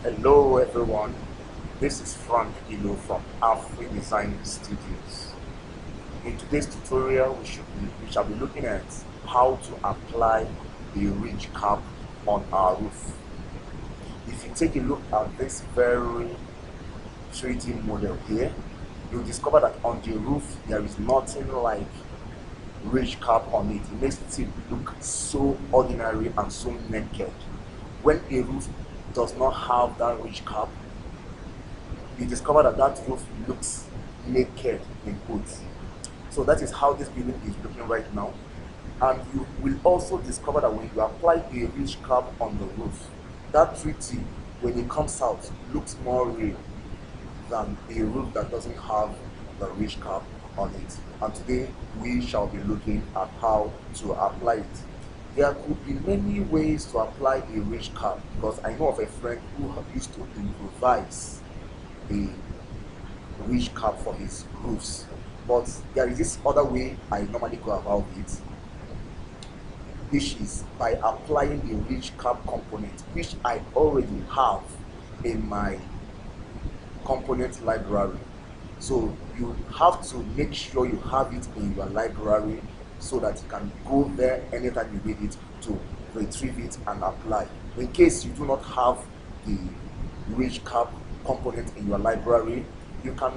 Hello everyone, this is Frank Ilo from Afri Design Studios. In today's tutorial, we shall be looking at how to apply the ridge cap on our roof. If you take a look at this very 3D model here, you'll discover that on the roof there is nothing like ridge cap on it. It makes it look so ordinary and so naked. When a roof does not have that ridge cap, you discover that that roof looks naked in quotes. So that is how this building is looking right now. And you will also discover that when you apply a ridge cap on the roof, that 3D, when it comes out, looks more real than a roof that doesn't have the ridge cap on it. And today we shall be looking at how to apply it. There could be many ways to apply a ridge cap, because I know of a friend who used to improvise a ridge cap for his roofs. But there is this other way I normally go about it, which is by applying the ridge cap component, which I already have in my component library. So you have to make sure you have it in your library so that you can go there anytime you need it to retrieve it and apply. In case you do not have the ridge cap component in your library, you can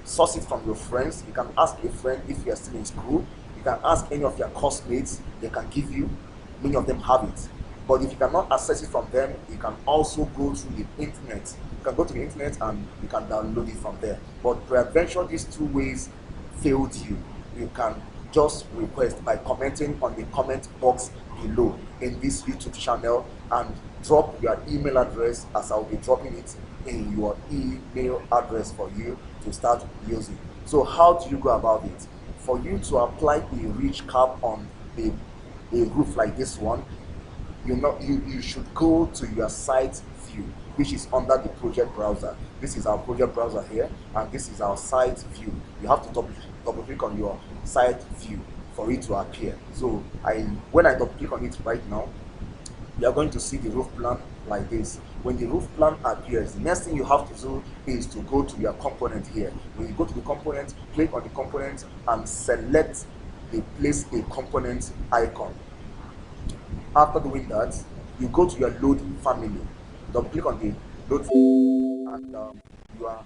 source it from your friends. You can ask a friend if you are still in school. You can ask any of your classmates, they can give you. Many of them have it. But if you cannot access it from them, you can also go to the internet. You can go to the internet and you can download it from there. But peradventure these two ways failed you, you can just request by commenting on the comment box below in this YouTube channel and drop your email address, as I'll be dropping it in your email address for you to start using. So how do you go about it? For you to apply a ridge cap on a roof like this one, you should go to your site view, which is under the project browser. This is our project browser here, and this is our site view. You have to double click on your site view for it to appear. So when I double click on it right now, you are going to see the roof plan like this. When the roof plan appears, the next thing you have to do is to go to your component here. When you go to the component, click on the component and select the place a component icon. After doing that, you go to your load family. Double click on the load and your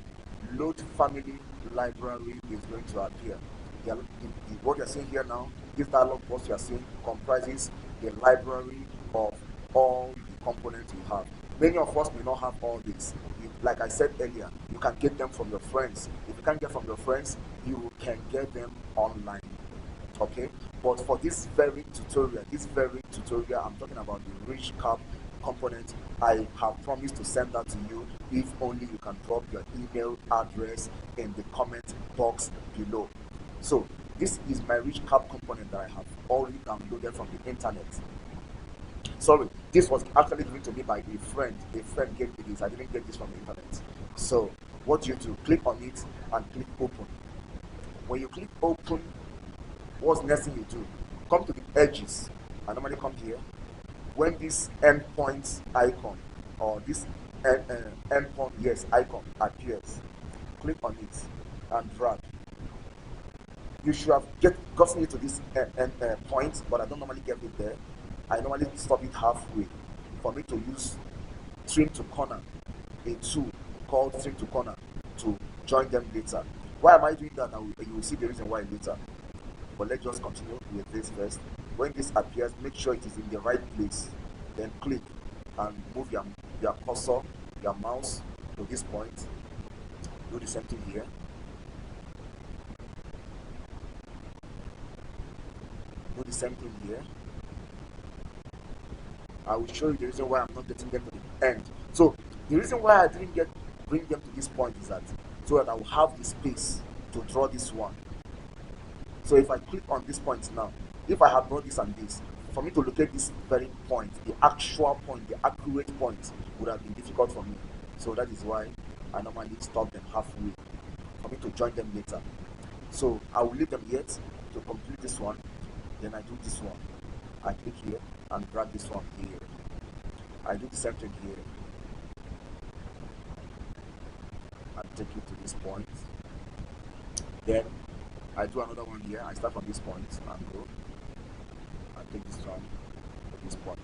load family library is going to appear. What you're seeing here now, this dialog box you are seeing comprises the library of all the components you have. Many of us may not have all this. Like I said earlier, you can get them from your friends. If you can't get from your friends, you can get them online. Okay, but for this very tutorial, I'm talking about the ridge cap component. I have promised to send that to you if only you can drop your email address in the comment box below. So this is my ridge cap component that I have already downloaded from the internet. Sorry, this was actually given to me by a friend. A friend gave me this. I didn't get this from the internet. So what you do, click on it and click open. When you click open, what's the next thing you do? Come to the edges. I normally come here. When this endpoint icon or this endpoint icon appears, click on it and drag. You should have gotten it to this point, but I don't normally get it there. I normally stop it halfway for me to use trim to corner, a tool called trim to corner, to join them later. Why am I doing that? You will see the reason why later. But let's just continue with this first. When this appears, make sure it is in the right place. Then click and move your cursor, your mouse to this point. Do the same thing here. Do the same thing here. I will show you the reason why I'm not getting them to the end. So the reason why I didn't bring them to this point is that so that I will have the space to draw this one. So if I click on this point now, if I have drawn this and this, for me to locate this very point, the actual point, the accurate point, would have been difficult for me. So that is why I normally stop them halfway for me to join them later. So I will leave them yet to complete this one. Then I do this one. I click here and drag this one here. I do the same thing here. take you to this point. Then I do another one here. I start from this point and go and take this one to this point.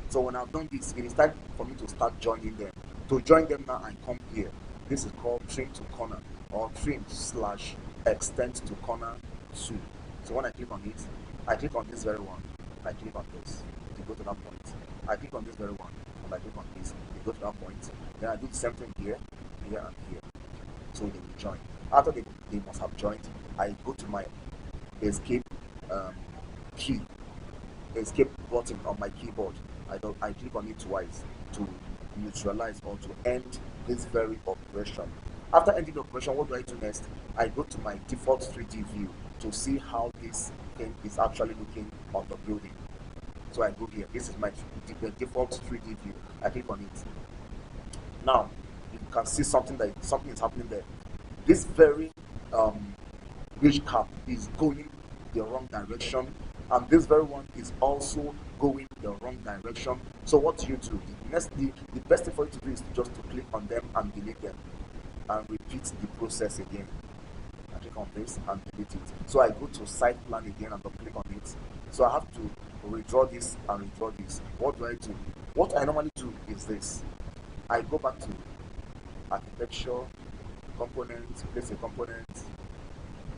So when I've done this, it is time for me to start joining them. To join them now, I come here. This is called trim to corner or trim slash extend to corner 2. So when I click on it, I click on this very one. I click on this to go to that point. I click on this very one and I click on this to go to that point. Then I do the same thing here, here, and here. So they will join. After they must have joined, I go to my escape key, escape button on my keyboard. I click on it twice to neutralize or to end this very operation. After ending the operation, what do I do next? I go to my default 3D view to see how this thing is actually looking on the building. So I go here. This is my default 3D view. I click on it. Now you can see something is happening there. This very ridge cap is going the wrong direction, and this very one is also going the wrong direction. So what do? The best thing for you to do is just to click on them and delete them and repeat the process again. I click on this and delete it. So I go to site plan again and click on it. So I have to redraw this and redraw this. What do I do? What I normally do is this. I go back to architecture, components, place a component.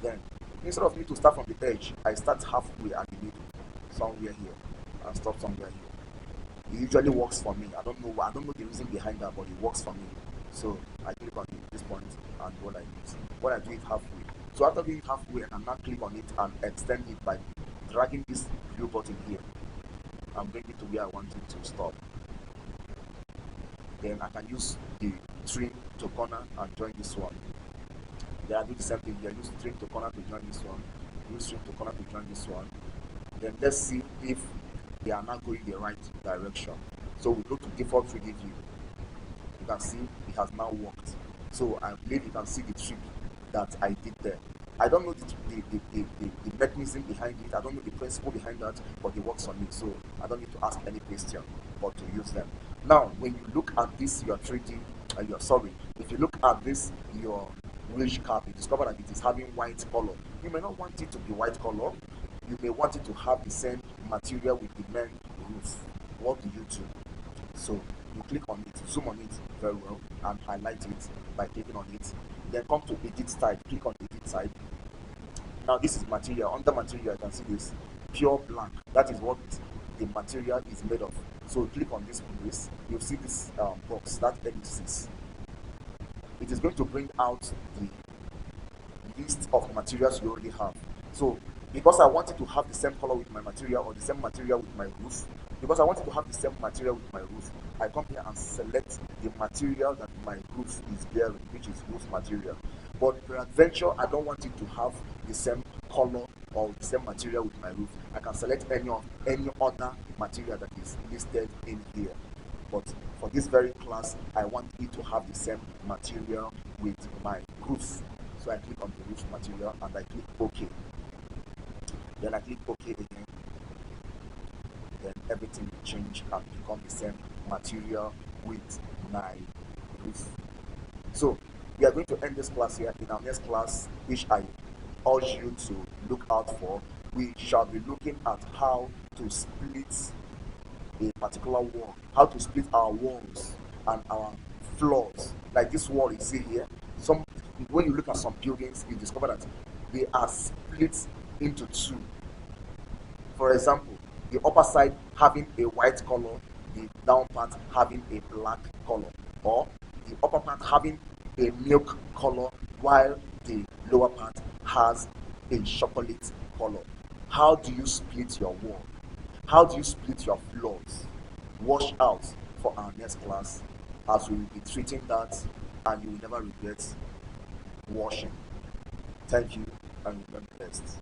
Then instead of me to start from the edge, I start halfway at the middle, somewhere here, and stop somewhere here. It usually works for me. I don't know the reason behind that, but it works for me. So I click on it, this point and go like this. When I do it halfway. So after doing it halfway, I can now click on it and extend it by dragging this blue button here and bring it to where I want it to stop. Then I can use the trim to corner and join this one. Then I do the same thing here. Use trim to corner to join this one. Use trim to corner to join this one. Then let's see if they are not going the right direction. So we go to default 3D view. You can see it has now worked. So I believe you can see the trick that I did there. I don't know the mechanism behind it. I don't know the principle behind that, but it works on me. So I don't need to ask any question but to use them. Now, when you look at this, your 3D, if you look at this, your ridge cap, you discover that it is having white color. You may not want it to be white color. You may want it to have the same material with the main roof. What do you do? So you click on it, zoom on it very well, and highlight it by clicking on it. Then come to edit side, click on edit side. Now this is material. Under material, you can see this pure black. That is what the material is made of. So click on this place. You'll see this box, that ellipsis. It is going to bring out the list of materials you already have. So because I wanted to have the same color with my material or the same material with my roof, because I wanted to have the same material with my roof, I come here and select the material that my roof is bearing, which is roof material. But peradventure, I don't want it to have the same color or the same material with my roof. I can select any other material that is listed in here. But for this very class, I want it to have the same material with my roof. So I click on the roof material and I click OK. Then I click OK again. Then everything will change and become the same material with my roof. So we are going to end this class here. In our next class, which I urge you to look out for, we shall be looking at how to split a particular wall, how to split our walls and our floors. Like this wall you see here, when you look at some buildings, you discover that they are split into two. For example, the upper side having a white color, the down part having a black color, or the upper part having a milk color while the lower part has a chocolate color. How do you split your wall? How do you split your floors? Watch out for our next class, as we will be treating that and you will never regret washing. Thank you and remember best.